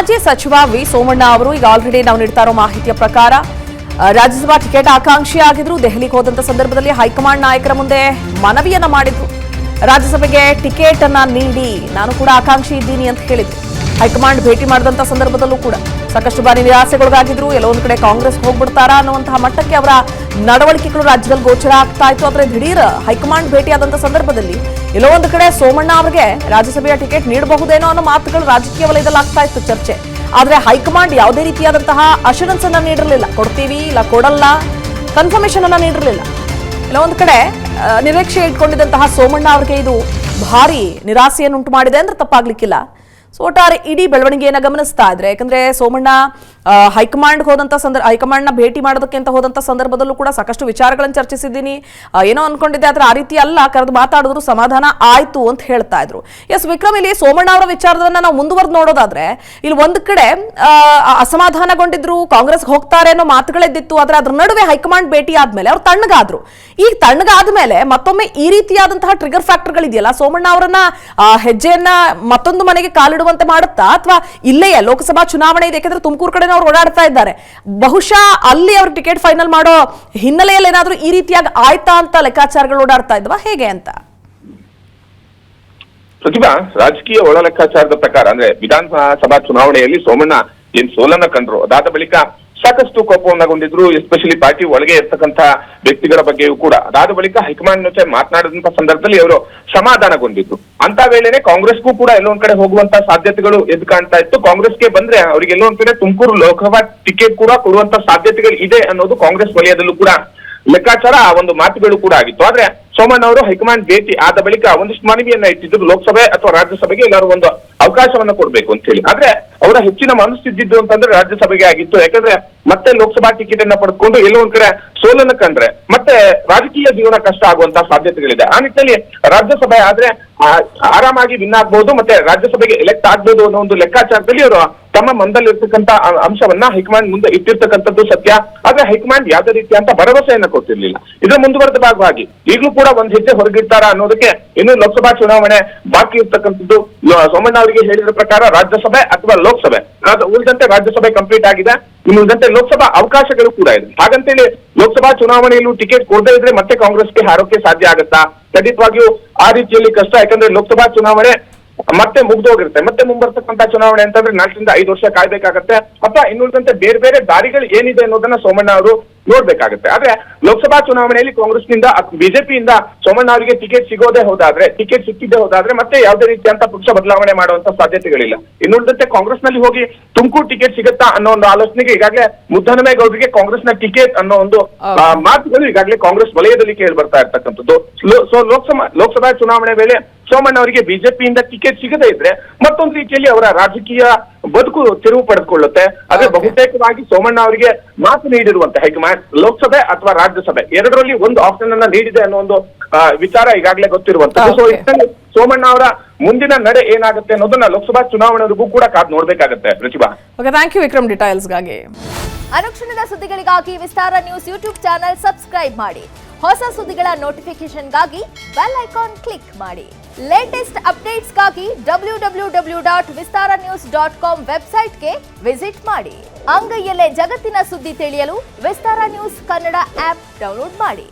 ಮಾಜಿ ಸಚಿವ ವಿ ಸೋಮಣ್ಣ ಅವರು ಈಗ ಆಲ್ರೆಡಿ ನಾವು ನೀಡ್ತಾ ಇರೋ ಮಾಹಿತಿಯ ಪ್ರಕಾರ ರಾಜ್ಯಸಭಾ ಟಿಕೆಟ್ ಆಕಾಂಕ್ಷಿ ಆಗಿದ್ರು. ದೆಹಲಿಗೆ ಹೋದಂತ ಸಂದರ್ಭದಲ್ಲಿ ಹೈಕಮಾಂಡ್ ನಾಯಕರ ಮುಂದೆ ಮನವಿಯನ್ನ ಮಾಡಿದ್ರು. ರಾಜ್ಯಸಭೆಗೆ ಟಿಕೆಟ್ ಅನ್ನ ನೀಡಿ, ನಾನು ಕೂಡ ಆಕಾಂಕ್ಷಿ ಇದ್ದೀನಿ ಅಂತ ಹೇಳಿದ್ರು. ಹೈಕಮಾಂಡ್ ಭೇಟಿ ಮಾಡಿದಂತ ಸಂದರ್ಭದಲ್ಲೂ ಕೂಡ ಸಾಕಷ್ಟು ಬಾರಿ ನಿರಾಸೆಗೊಳಗಾಗಿದ್ರು. ಎಲ್ಲೋ ಒಂದು ಕಡೆ ಕಾಂಗ್ರೆಸ್ ಹೋಗ್ಬಿಡ್ತಾರಾ ಅನ್ನುವಂತಹ ಮಟ್ಟಕ್ಕೆ ಅವರ ನಡವಳಿಕೆಗಳು ರಾಜ್ಯದಲ್ಲಿ ಗೋಚರ ಆಗ್ತಾ ಇತ್ತು. ಆದರೆ ದಿಢೀರ್ ಹೈಕಮಾಂಡ್ ಭೇಟಿಯಾದಂತ ಸಂದರ್ಭದಲ್ಲಿ ಎಲ್ಲೋ ಒಂದು ಕಡೆ ಸೋಮಣ್ಣ ಅವರಿಗೆ ರಾಜ್ಯಸಭೆಯ ಟಿಕೆಟ್ ನೀಡಬಹುದೇನೋ ಅನ್ನೋ ಮಾತುಗಳು ರಾಜಕೀಯ ವಲಯದಲ್ಲಿ ಆಗ್ತಾ ಇತ್ತು ಚರ್ಚೆ. ಆದ್ರೆ ಹೈಕಮಾಂಡ್ ಯಾವುದೇ ರೀತಿಯಾದಂತಹ ಅಶೂರೆನ್ಸ್ ಅನ್ನ ನೀಡಿರಲಿಲ್ಲ. ಕೊಡ್ತೀವಿ ಇಲ್ಲ ಕೊಡಲ್ಲ, ಕನ್ಫರ್ಮೇಶನ್ ಅನ್ನ ನೀಡಿರಲಿಲ್ಲ. ಎಲ್ಲ ಒಂದು ಕಡೆ ನಿರೀಕ್ಷೆ ಇಟ್ಕೊಂಡಿದ್ದಂತಹ ಸೋಮಣ್ಣ ಅವರಿಗೆ ಇದು ಭಾರಿ ನಿರಾಸೆಯನ್ನುಂಟು ಮಾಡಿದೆ ಅಂದ್ರೆ ತಪ್ಪಾಗ್ಲಿಕ್ಕಿಲ್ಲ. ಸೊ ಒಟ್ಟಾರೆ ಇಡೀ ಬೆಳವಣಿಗೆಯನ್ನ ಗಮನಿಸ್ತಾ ಇದ್ರೆ, ಯಾಕಂದ್ರೆ ಸೋಮಣ್ಣ ಹೈಕಮಾಂಡ್ ಹೋದಂತ ಹೈಕಮಾಂಡ್ನ ಭೇಟಿ ಮಾಡೋದಕ್ಕೆ ಅಂತ ಹೋದಂತ ಸಂದರ್ಭದಲ್ಲೂ ಕೂಡ ಸಾಕಷ್ಟು ವಿಚಾರಗಳನ್ನು ಚರ್ಚಿಸಿದ್ದೀನಿ. ಏನೋ ಅನ್ಕೊಂಡಿದ್ದೆ, ಆದ್ರೆ ಆ ರೀತಿ ಅಲ್ಲ, ಕರೆದು ಮಾತಾಡಿದ್ರು ಸಮಾಧಾನ ಆಯ್ತು ಅಂತ ಹೇಳ್ತಾ ಇದ್ರು. ಎಸ್ ವಿಕ್ರಮ್, ಇಲ್ಲಿ ಸೋಮಣ್ಣ ಅವರ ವಿಚಾರವನ್ನ ನಾವು ಮುಂದುವರೆದು ನೋಡೋದಾದ್ರೆ, ಇಲ್ಲಿ ಒಂದು ಕಡೆ ಅಸಮಾಧಾನಗೊಂಡಿದ್ರು, ಕಾಂಗ್ರೆಸ್ ಹೋಗ್ತಾರೆ ಅನ್ನೋ ಮಾತುಗಳಿದ್ದಿತ್ತು. ಆದ್ರೆ ಅದ್ರ ನಡುವೆ ಹೈಕಮಾಂಡ್ ಭೇಟಿ ಆದ್ಮೇಲೆ ಅವ್ರು ತಣ್ಣಗಾದ್ರು. ಈಗ ತಣ್ಣಗಾದ್ಮೇಲೆ ಮತ್ತೊಮ್ಮೆ ಈ ರೀತಿಯಾದಂತಹ ಟ್ರಿಗರ್ ಫ್ಯಾಕ್ಟರ್ಗಳಿದೆಯಲ್ಲ, ಸೋಮಣ್ಣ ಅವರನ್ನ ಹೆಜ್ಜೆಯನ್ನ ಮತ್ತೊಂದು ಮನೆಗೆ ಕಾಲಿಡುವಂತೆ ಮಾಡುತ್ತಾ, ಅಥವಾ ಇಲ್ಲೇ ಲೋಕಸಭಾ ಚುನಾವಣೆ ಇದೆ, ಯಾಕಂದ್ರೆ ತುಮಕೂರು ಕಡೆ ಅವ್ರು ಓಡಾಡ್ತಾ ಇದ್ದಾರೆ, ಬಹುಶಃ ಅಲ್ಲಿ ಅವ್ರ ಟಿಕೆಟ್ ಫೈನಲ್ ಮಾಡೋ ಹಿನ್ನೆಲೆಯಲ್ಲಿ ಏನಾದ್ರೂ ಈ ರೀತಿಯಾಗಿ ಆಯ್ತಾ ಅಂತ ಲೆಕ್ಕಾಚಾರಗಳು ಓಡಾಡ್ತಾ ಇದ್ವಾ, ಹೇಗೆ ಅಂತ? ಪ್ರತಿಭಾ, ರಾಜಕೀಯ ಒಳ ಲೆಕ್ಕಾಚಾರದ ಪ್ರಕಾರ ಅಂದ್ರೆ ವಿಧಾನಸಭಾ ಚುನಾವಣೆಯಲ್ಲಿ ಸೋಮಣ್ಣ ಏನ್ ಸೋಲನ್ನ ಕಂಡ್ರು, ಅದಾದ ಬಳಿಕ ಸಾಕಷ್ಟು ಕೋಪವನ್ನಗೊಂಡಿದ್ರು. ಎಸ್ಪೆಷಲಿ ಪಾರ್ಟಿ ಒಳಗೆ ಇರ್ತಕ್ಕಂತ ವ್ಯಕ್ತಿಗಳ ಬಗ್ಗೆಯೂ ಕೂಡ. ಅದಾದ ಬಳಿಕ ಹೈಕಮಾಂಡ್ ಜೊತೆ ಮಾತನಾಡಿದಂತ ಸಂದರ್ಭದಲ್ಲಿ ಅವರು ಸಮಾಧಾನಗೊಂಡಿದ್ರು. ಅಂತ ವೇಳೆನೆ ಕಾಂಗ್ರೆಸ್ಗೂ ಕೂಡ ಎಲ್ಲೊಂದ್ ಕಡೆ ಹೋಗುವಂತ ಸಾಧ್ಯತೆಗಳು ಎದ್ದು ಕಾಣ್ತಾ ಇತ್ತು. ಕಾಂಗ್ರೆಸ್ಗೆ ಬಂದ್ರೆ ಅವ್ರಿಗೆ ಎಲ್ಲೊಂದ್ ಕಡೆ ತುಮಕೂರು ಲೋಕಸಭಾ ಟಿಕೆಟ್ ಕೂಡ ಕೊಡುವಂತ ಸಾಧ್ಯತೆಗಳು ಇದೆ ಅನ್ನೋದು ಕಾಂಗ್ರೆಸ್ ವಲಯದಲ್ಲೂ ಕೂಡ ಲೆಕ್ಕಾಚಾರ, ಆ ಒಂದು ಮಾತುಗಳು ಕೂಡ ಆಗಿತ್ತು. ಆದ್ರೆ ಸೋಮಣ್ಣ ಅವರು ಹೈಕಮಾಂಡ್ ಭೇಟಿ ಆದ ಬಳಿಕ ಒಂದಿಷ್ಟು ಮನವಿಯನ್ನ ಇಟ್ಟಿದ್ರು, ಲೋಕಸಭೆ ಅಥವಾ ರಾಜ್ಯಸಭೆಗೆ ಎಲ್ಲರೂ ಒಂದು ಅವಕಾಶವನ್ನ ಕೊಡ್ಬೇಕು ಅಂತ ಹೇಳಿ. ಆದ್ರೆ ಅವರ ಹೆಚ್ಚಿನ ಮನಸ್ಸಿದ್ದು ಅಂತಂದ್ರೆ ರಾಜ್ಯಸಭೆಗೆ ಆಗಿತ್ತು. ಯಾಕಂದ್ರೆ ಮತ್ತೆ ಲೋಕಸಭಾ ಟಿಕೆಟ್ ಅನ್ನ ಪಡೆದುಕೊಂಡು ಎಲ್ಲೋ ಒಂದ್ ಕಡೆ ಸೋಲನ್ನ ಕಂಡ್ರೆ ಮತ್ತೆ ರಾಜಕೀಯ ಜೀವನ ಕಷ್ಟ ಆಗುವಂತಹ ಸಾಧ್ಯತೆಗಳಿದೆ. ಆ ನಿಟ್ಟಿನಲ್ಲಿ ರಾಜ್ಯಸಭೆ ಆದ್ರೆ ಆರಾಮಾಗಿ ವಿನ್ ಆಗ್ಬಹುದು, ಮತ್ತೆ ರಾಜ್ಯಸಭೆಗೆ ಎಲೆಕ್ಟ್ ಆಗ್ಬಹುದು ಅನ್ನೋ ಒಂದು ಲೆಕ್ಕಾಚಾರದಲ್ಲಿ ಅವರು ತಮ್ಮ ಮನದಲ್ಲಿರ್ತಕ್ಕಂಥ ಅಂಶವನ್ನ ಹೈಕಮಾಂಡ್ ಮುಂದೆ ಇಟ್ಟಿರ್ತಕ್ಕಂಥದ್ದು ಸತ್ಯ. ಆದ್ರೆ ಹೈಕಮಾಂಡ್ ಯಾವುದೇ ರೀತಿಯಂತ ಭರವಸೆಯನ್ನ ಕೊಟ್ಟಿರ್ಲಿಲ್ಲ. ಇದರ ಮುಂದುವರೆದ ಭಾಗವಾಗಿ ಈಗಲೂ ಕೂಡ ಒಂದ್ ಹೆಜ್ಜೆ ಹೊರಗಿಡ್ತಾರ ಅನ್ನೋದಕ್ಕೆ ಇನ್ನು ಲೋಕಸಭಾ ಚುನಾವಣೆ ಬಾಕಿ ಇರ್ತಕ್ಕಂಥದ್ದು. ಸೋಮಣ್ಣ ಅವರಿಗೆ ಹೇಳಿದ ಪ್ರಕಾರ ರಾಜ್ಯಸಭೆ ಅಥವಾ ಲೋಕಸಭೆ, ಉಳಿದಂತೆ ರಾಜ್ಯಸಭೆ ಕಂಪ್ಲೀಟ್ ಆಗಿದೆ, ಇನ್ನು ಉಳಿದಂತೆ ಲೋಕಸಭಾ ಅವಕಾಶಗಳು ಕೂಡ ಇದೆ. ಹಾಗಂತೇಳಿ ಲೋಕಸಭಾ ಚುನಾವಣೆಯಲ್ಲೂ ಟಿಕೆಟ್ ಕೊಡದೇ ಇದ್ರೆ ಮತ್ತೆ ಕಾಂಗ್ರೆಸ್ಗೆ ಹಾರೋಕೆ ಸಾಧ್ಯ ಆಗುತ್ತಾ? ಖಂಡಿತವಾಗಿಯೂ ಆ ರೀತಿಯಲ್ಲಿ ಕಷ್ಟ. ಯಾಕಂದ್ರೆ ಲೋಕಸಭಾ ಚುನಾವಣೆ ಮತ್ತೆ ಮುಗ್ದೋಗಿರುತ್ತೆ. ಮತ್ತೆ ಮುಂಬರ್ತಕ್ಕಂಥ ಚುನಾವಣೆ ಅಂತಂದ್ರೆ 4 ರಿಂದ 5 ವರ್ಷ ಕಾಯ್ಬೇಕಾಗತ್ತೆ. ಅಥವಾ ಇನ್ನುಳಿದಂತೆ ಬೇರೆ ಬೇರೆ ದಾರಿಗಳು ಏನಿದೆ ಅನ್ನೋದನ್ನ ಸೋಮಣ್ಣ ಅವರು ನೋಡ್ಬೇಕಾಗುತ್ತೆ. ಆದ್ರೆ ಲೋಕಸಭಾ ಚುನಾವಣೆಯಲ್ಲಿ ಕಾಂಗ್ರೆಸ್ನಿಂದ ಬಿಜೆಪಿಯಿಂದ ಸೋಮಣ್ಣ ಅವರಿಗೆ ಟಿಕೆಟ್ ಸಿಗೋದೇ ಹೋದಾದ್ರೆ, ಟಿಕೆಟ್ ಸಿಕ್ಕಿದ್ದೇ ಹೋದಾದ್ರೆ ಮತ್ತೆ ಯಾವುದೇ ರೀತಿಯಂತ ಪಕ್ಷ ಬದಲಾವಣೆ ಮಾಡುವಂತ ಸಾಧ್ಯತೆಗಳಿಲ್ಲ. ಇನ್ನುಳಿದಂತೆ ಕಾಂಗ್ರೆಸ್ ನಲ್ಲಿ ಹೋಗಿ ತುಮಕೂರು ಟಿಕೆಟ್ ಸಿಗುತ್ತಾ ಅನ್ನೋ ಒಂದು ಆಲೋಚನೆಗೆ ಈಗಾಗಲೇ ಮುದ್ದಹನುಮೇಗೌಡರಿಗೆ ಕಾಂಗ್ರೆಸ್ ನ ಟಿಕೆಟ್ ಅನ್ನೋ ಒಂದು ಮಾತುಗಳು ಈಗಾಗಲೇ ಕಾಂಗ್ರೆಸ್ ವಲಯದಲ್ಲಿ ಕೇಳಿ ಬರ್ತಾ ಇರ್ತಕ್ಕಂಥದ್ದು. ಸೊ ಲೋಕಸಭಾ ಚುನಾವಣೆ ವೇಳೆ ಸೋಮಣ್ಣ ಅವರಿಗೆ ಬಿಜೆಪಿಯಿಂದ ಟಿಕೆಟ್ ಸಿಗದೇ ಇದ್ರೆ ಮತ್ತೊಂದು ರೀತಿಯಲ್ಲಿ ಅವರ ರಾಜಕೀಯ ಬದುಕು ತಿರುವು ಪಡೆದುಕೊಳ್ಳುತ್ತೆ. ಆದ್ರೆ ಬಹುತೇಕವಾಗಿ ಸೋಮಣ್ಣ ಅವರಿಗೆ ಮಾತು ನೀಡಿರುವಂತೆ ಹೈಕಮಾಂಡ್ ಲೋಕಸಭೆ ಅಥವಾ ರಾಜ್ಯಸಭೆ ಎರಡರಲ್ಲಿ ಒಂದು ಆಪ್ಷನ್ ಅನ್ನ ನೀಡಿದೆ ಅನ್ನೋ ಒಂದು ವಿಚಾರ ಈಗಾಗಲೇ ಗೊತ್ತಿರುವಂತದ್ದು. ಸೊ ಇದರಲ್ಲಿ ಸೋಮಣ್ಣ ಅವರ ಮುಂದಿನ ನಡೆ ಏನಾಗುತ್ತೆ ಅನ್ನೋದನ್ನ ಲೋಕಸಭಾ ಚುನಾವಣೆವರೆಗೂ ಕೂಡ ಕಾದು ನೋಡ್ಬೇಕಾಗತ್ತೆ. ಪ್ರತಿಭಾ, ಥ್ಯಾಂಕ್ ಯು ವಿಕ್ರಮ್ ಡೀಟೇಲ್ಸ್ಗಾಗಿ. ಅನುಕ್ಷಣದ ಸುದ್ದಿಗಳಿಗಾಗಿ ವಿಸ್ತಾರ ನ್ಯೂಸ್ ಯೂಟ್ಯೂಬ್ ಚಾನೆಲ್ ಸಬ್ಸ್ಕ್ರೈಬ್ ಮಾಡಿ. ಹೊಸ ಸುದ್ದಿಗಳ ನೋಟಿಫಿಕೇಶನ್ಗಾಗಿ ಬೆಲ್ ಐಕಾನ್ ಕ್ಲಿಕ್ ಮಾಡಿ. ಲೇಟೆಸ್ಟ್ ಅಪ್ಡೇಟ್ಸ್ಗಾಗಿ www.vistaranews.com ವೆಬ್ಸೈಟ್ಗೆ ವಿಸಿಟ್ ಮಾಡಿ. ಅಂಗೈಯಲ್ಲೇ ಜಗತ್ತಿನ ಸುದ್ದಿ ತಿಳಿಯಲು ವಿಸ್ತಾರ ನ್ಯೂಸ್ ಕನ್ನಡ ಆಪ್ ಡೌನ್ಲೋಡ್ ಮಾಡಿ.